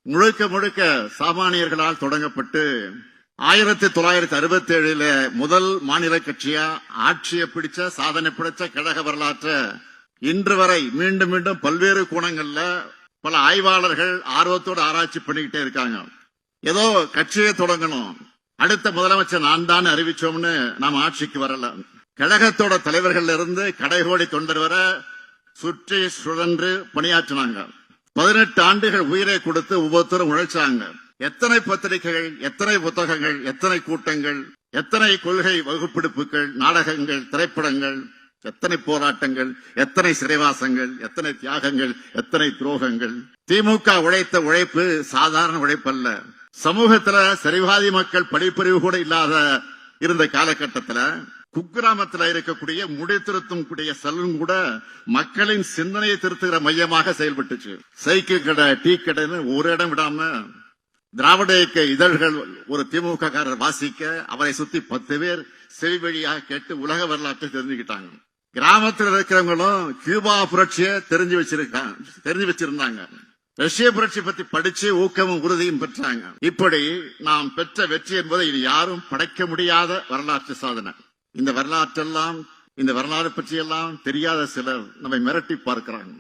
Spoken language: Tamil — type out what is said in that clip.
முழுக்க முழுக்க சாமானியர்களால் தொடங்கப்பட்டு 1967 முதல் மாநில கட்சியா ஆட்சியை பிடிச்ச சாதனை பிடிச்ச கழக வரலாற்றை இன்று வரை மீண்டும் மீண்டும் பல்வேறு கோணங்கள்ல பல ஆய்வாளர்கள் ஆர்வத்தோடு ஆராய்ச்சி பண்ணிக்கிட்டே இருக்காங்க. ஏதோ கட்சியை தொடங்கணும், அடுத்த முதலமைச்சர் நான் தான் அறிவிச்சோம்னு நாம் ஆட்சிக்கு வரல. கழகத்தோட தலைவர்கள் இருந்து கடைகோடி தொண்டர் வர சுற்றி சுழன்று பணியாற்றினாங்க. 18 ஆண்டுகள் உயிரை கொடுத்து ஒவ்வொருத்தரும் உழைச்சாங்க. எத்தனை பத்திரிகைகள், எத்தனை புத்தகங்கள், எத்தனை கூட்டங்கள், எத்தனை கொள்கை வகுப்பெடுப்புகள், நாடகங்கள், திரைப்படங்கள், எத்தனை போராட்டங்கள், எத்தனை சிறைவாசங்கள், எத்தனை தியாகங்கள், எத்தனை துரோகங்கள். திமுக உழைத்த உழைப்பு சாதாரண உழைப்பல்ல. சமூகத்துல சரிவாதி மக்கள் படிப்பறிவு கூட இல்லாத இருந்த காலகட்டத்துல குக்கிராமத்தில் இருக்கக்கூடிய முடி திருத்தும் கூடிய சலூன் கூட மக்களின் சிந்தனையை திருத்துகிற மையமாக செயல்பட்டுச்சு. சைக்கிள் கடை, டீ கடைன்னு ஒரு இடம் விடாம திராவிட இயக்க இதழ்கள் ஒரு திமுக காரர் வாசிக்க அவரை சுத்தி 10 பேர் செவி வழியாக கேட்டு உலக வரலாற்றை தெரிஞ்சுக்கிட்டாங்க. கிராமத்தில் இருக்கிறவங்களும் கியூபா புரட்சியை தெரிஞ்சு வச்சிருந்தாங்க. ரஷ்ய புரட்சி பத்தி படிச்சு ஊக்கமும் உறுதியும் பெற்றாங்க. இப்படி நாம் பெற்ற வெற்றி என்பதை இனி யாரும் படைக்க முடியாத வரலாற்று சாதனை. இந்த வரலாறு பற்றியெல்லாம் தெரியாத சிலர் நம்மை மிரட்டி பார்க்கிறாங்க.